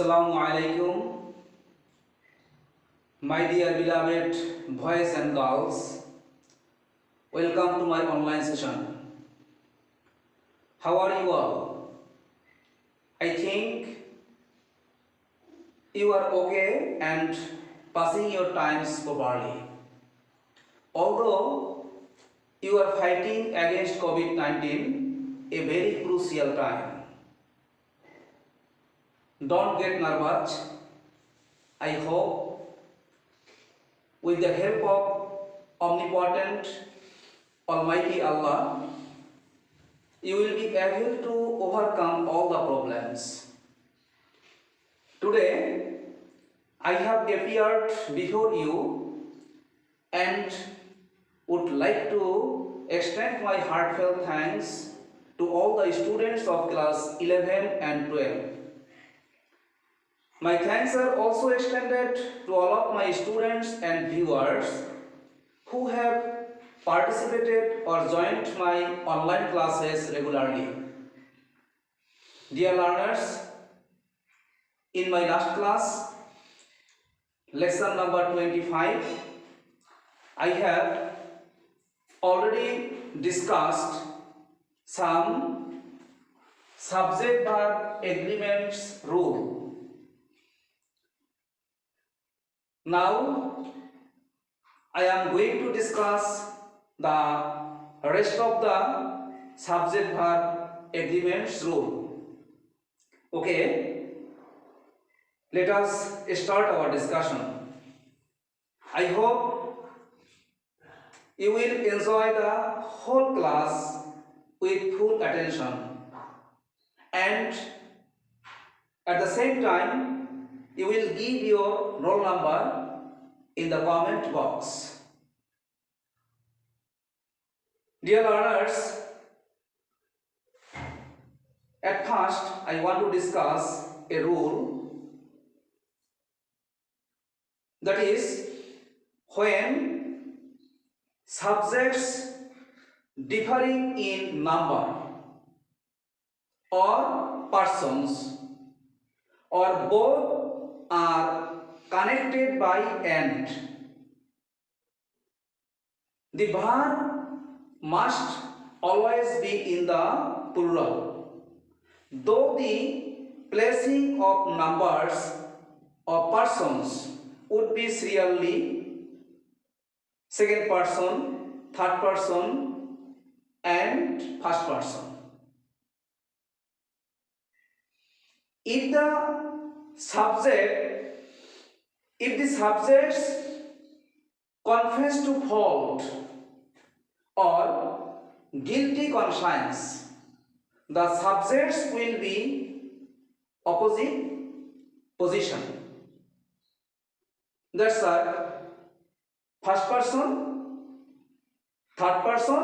Assalamu alaikum, my dear beloved boys and girls. Welcome to my online session. How are you all? I think you are okay and passing your times properly. Although you are fighting against COVID-19, a very crucial time. Don't get nervous. I hope with the help of omnipotent Almighty Allah, you will be able to overcome all the problems. Today, I have appeared before you and would like to extend my heartfelt thanks to all the students of class 11 and 12. My thanks are also extended to all of my students and viewers who have participated or joined my online classes regularly. Dear learners, in my last class, lesson number 25, I have already discussed some subject-verb agreements rule. Now, I am going to discuss the rest of the subject-verb agreements rule. Okay, let us start our discussion. I hope you will enjoy the whole class with full attention, and at the same time you will give your roll number in the comment box. Dear learners, at first I want to discuss a rule, that is, when subjects differing in number or persons or both are connected by and, the verb must always be in the plural, though the placing of numbers or persons would be serially second person, third person and first person. If the subjects confess to fault or guilty conscience, the subjects will be opposite position. That's first person, third person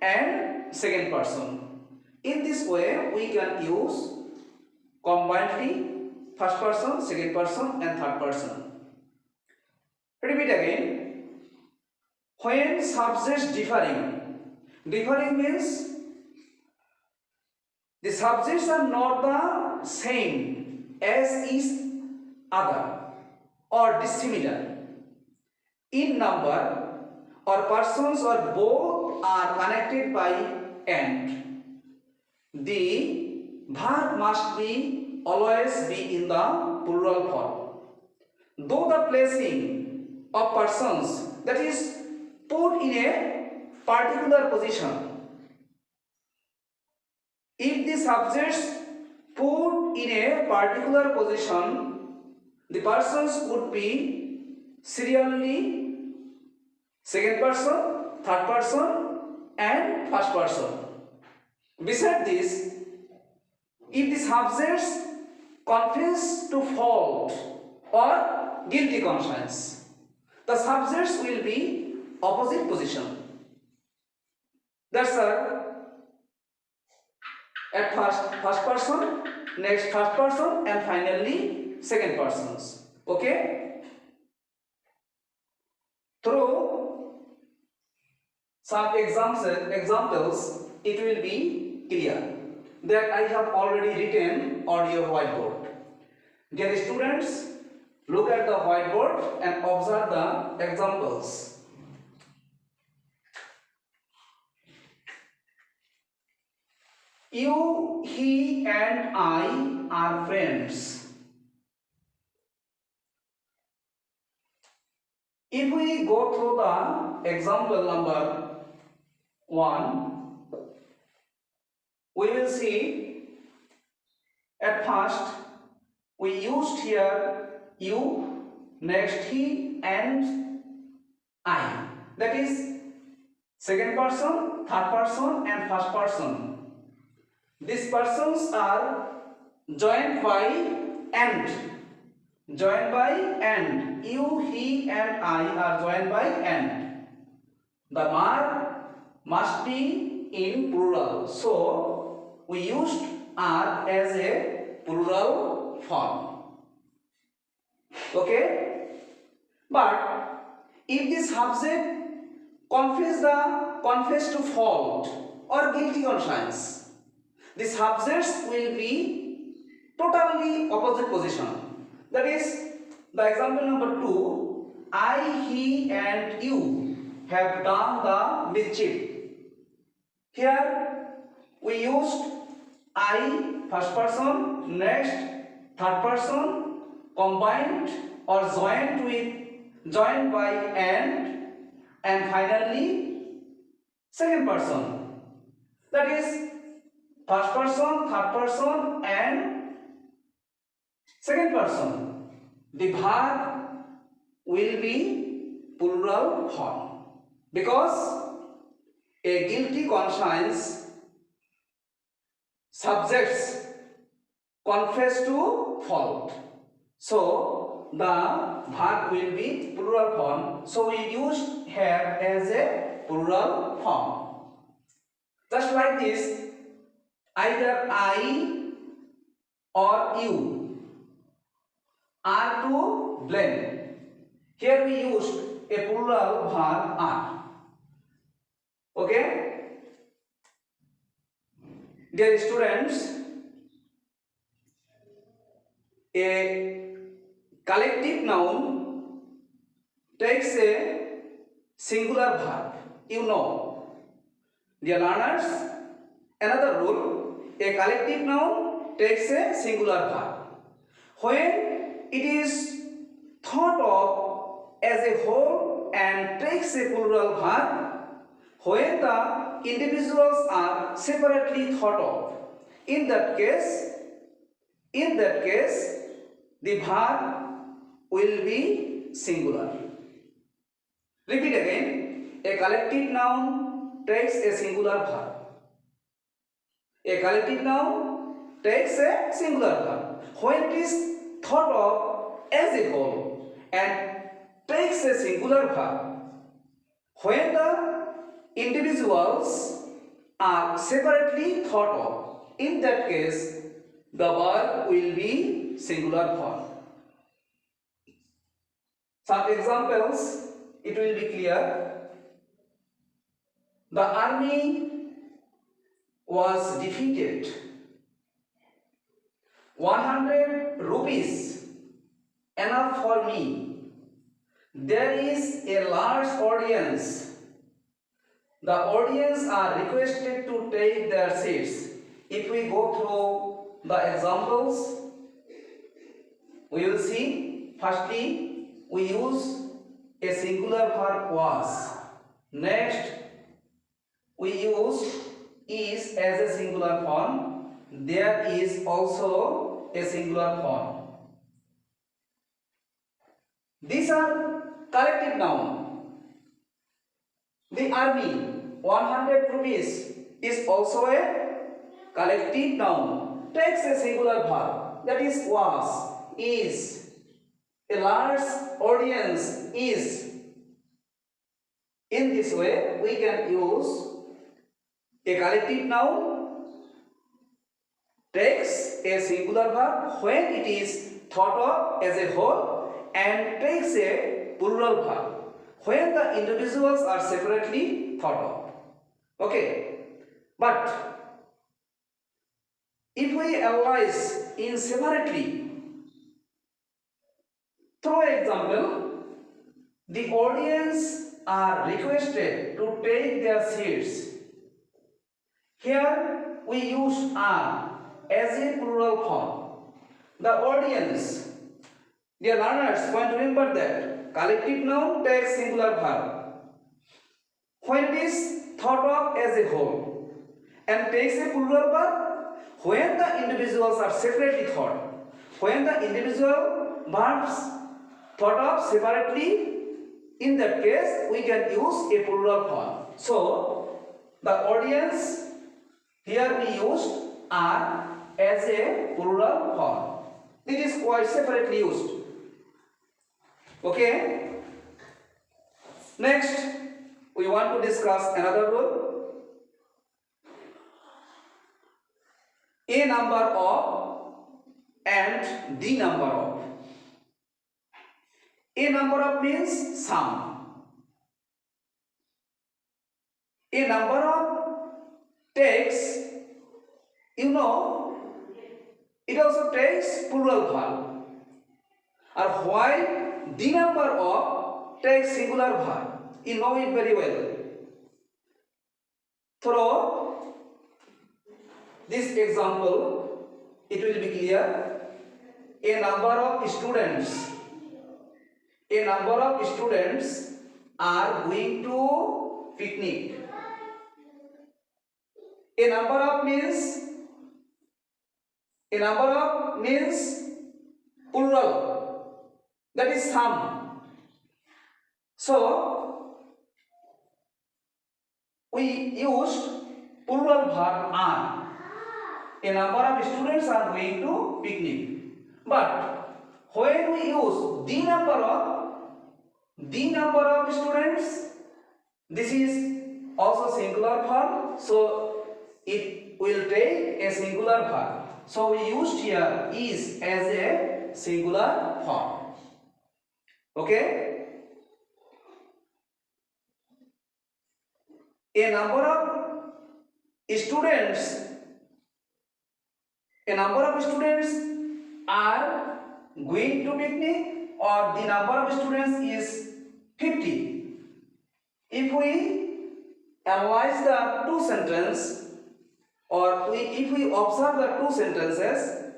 and second person. In this way, we can use combinedly first person, second person and third person. Repeat again. When subjects differing means the subjects are not the same as each other or dissimilar in number, or persons or both are connected by and, the verb must be always be in the plural form, though the placing of persons, that is, put in a particular position. If the subjects put in a particular position, the persons would be serially second person, third person and first person. Besides this, if the subjects confess to fault or guilty conscience, the subjects will be opposite position. That's at first person, next first person and finally second persons. Okay? Through some examples, it will be clear that I have already written on your whiteboard. Dear students, look at the whiteboard and observe the examples. You, he and I are friends. If we go through the example number 1, we will see at first we used here you, next he and I. That is second person, third person and first person. These persons are joined by and. Joined by and. You, he and I are joined by and. The verb must be in plural. So we used are as a plural form. Okay? But if the subject confess to fault or guilty conscience, the subjects will be totally opposite position. That is the example number 2. I, he and you have done the mischief. Here we used I, first person, next third person, combined or joined by and finally second person. That is first person, third person and second person. The verb will be plural form because a guilty conscience subjects confess to fault. So the verb will be plural form. So we used have as a plural form. Just like this, either I or you are to blame. Here we used a plural verb are. Okay? Dear students, a collective noun takes a singular verb. You know. Dear learners, another rule, a collective noun takes a singular verb. When it is thought of as a whole and takes a plural verb, when the individuals are separately thought of, in that case the verb will be singular. Repeat again. A collective noun takes a singular verb. A collective noun takes a singular verb. When it is thought of as a whole and takes a singular verb, when the individuals are separately thought of, in that case the verb will be singular form. Some examples, it will be clear. The army was defeated. 100 rupees enough for me. There is a large audience. The audience are requested to take their seats. If we go through the examples, we will see, firstly, we use a singular verb was. Next, we use is as a singular form. There is also a singular form. These are collective noun. The army, 100 rupees, is also a collective noun. Takes a singular verb, that is was, is. A large audience is. In this way, we can use a collective noun takes a singular verb when it is thought of as a whole and takes a plural verb when the individuals are separately thought of. Okay, but if we analyze in separately, Through example, the audience are requested to take their seats. Here we use are as a plural form. The audience, dear learners, want to remember that collective noun takes singular verb when it is thought of as a whole, and takes a plural verb when the individuals are separately thought. When the individual verbs thought of separately, in that case we can use a plural form. So the audience, here we used are as a plural form. It is quite separately used. Okay. Next, we want to discuss another rule. A number of and the number of. A number of means sum. A number of takes, you know, it also takes plural verb. Or while the number of takes singular verb. You know it very well. Through this example, it will be clear. A number of students are going to picnic. A number of means plural, that is sum. So we used plural verb are. A number of students are going to picnic. But when we use the number of students, this is also singular verb, so it will take a singular verb. So we used here is as a singular form. Okay. A number of students are going to picnic, or the number of students is 50. If we analyze the two sentences, or if we observe the two sentences,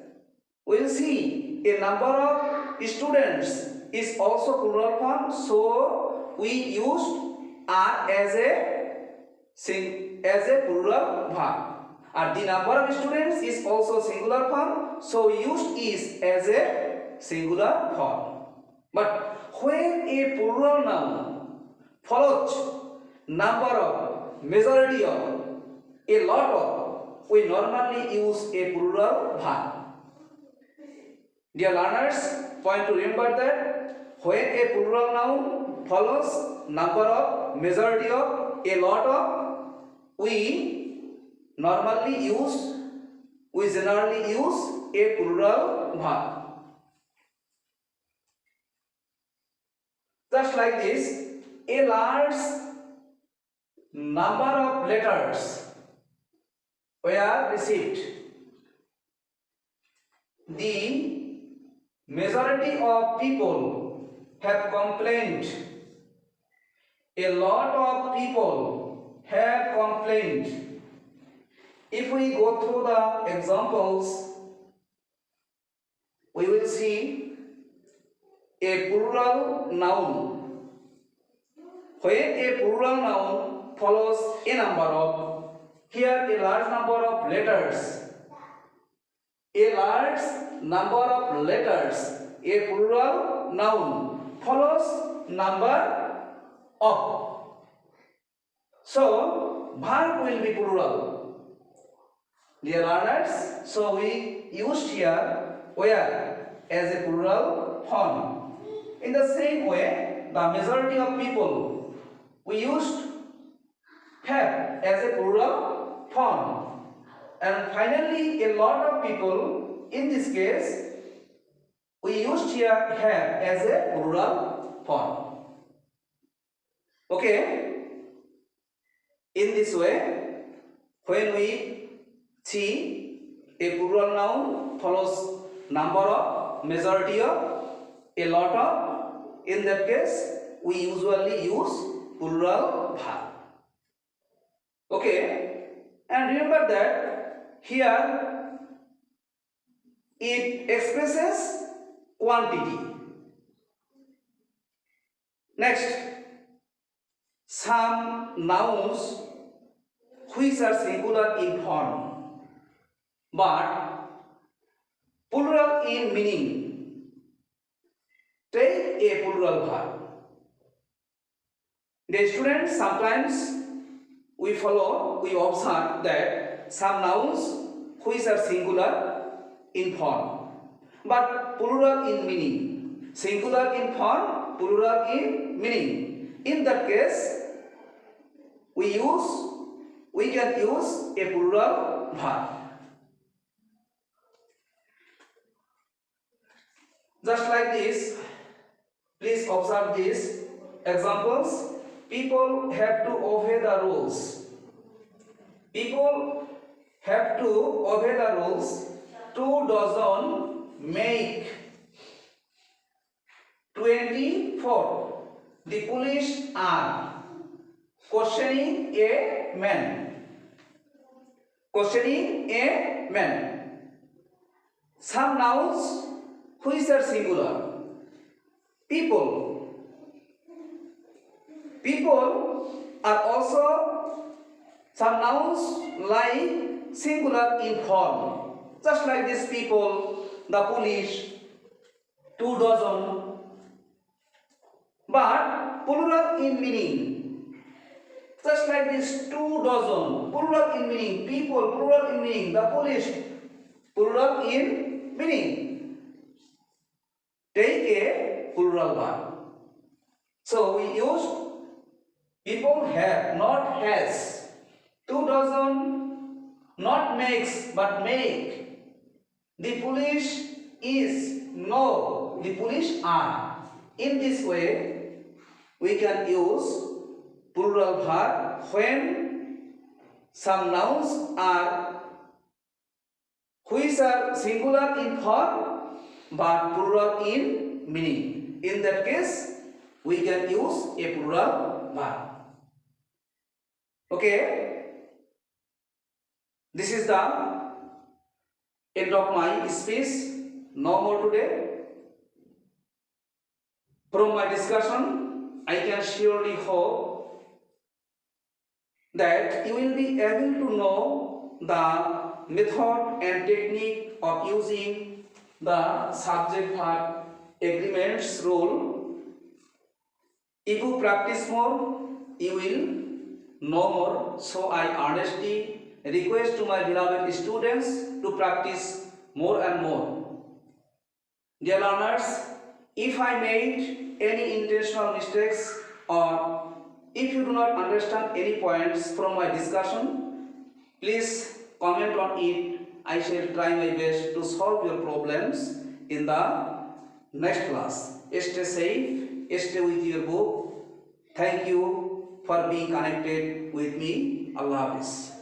we will see a number of students is also plural form, so we used are as a plural verb. And the number of students is also singular form, so we used is as a singular form. But when a plural noun follows number of, majority of, a lot of, we normally use a plural verb. Dear learners, point to remember that when a plural noun follows number of, majority of, a lot of, we generally use a plural verb. Just like this, a large number of letters were received. The majority of people have complained. A lot of people have complained. If we go through the examples, we will see a plural noun. When a plural noun follows a number of, here a large number of letters. A large number of letters, a plural noun follows number of. So verb will be plural. Dear learners, so we used here where as a plural form. In the same way, the majority of people we used have as a plural form. And finally, a lot of people, in this case, we used here have as a plural form. Okay? In this way, when we see a plural noun follows number of, majority of, a lot of. In that case, we usually use plural verb. Okay, and remember that here it expresses quantity. Next, some nouns which are singular in form but plural in meaning. Take a plural verb. The students, sometimes we observe that some nouns which are singular in form but plural in meaning. Singular in form, plural in meaning. In that case, we can use a plural verb. Just like this, please observe these examples. People have to obey the rules. People have to obey the rules. 2 dozen make 24. The police are questioning a man. Questioning a man. Some nouns which are singular. People. People are also some nouns like singular in form. Just like these people, the police, 2 dozen. But plural in meaning. Just like this 2 dozen, plural in meaning. People, plural in meaning. The police, plural in meaning. Take a plural verb. So we use people have, not has. 2 dozen, not makes, but make. The police is, no, the police are. In this way, we can use plural verb when some nouns are which are singular in form but plural in meaning. In that case, we can use a plural verb. Okay, this is the end of my speech. No more today. From my discussion, I can surely hope that you will be able to know the method and technique of using the subject-verb agreements rule. If you practice more, you will know more. So I earnestly request to my beloved students to practice more and more. Dear learners, if I made any intentional mistakes or if you do not understand any points from my discussion, please comment on it. I shall try my best to solve your problems in the next class. Stay safe, stay with your book. Thank you for being connected with me. Allah Hafiz.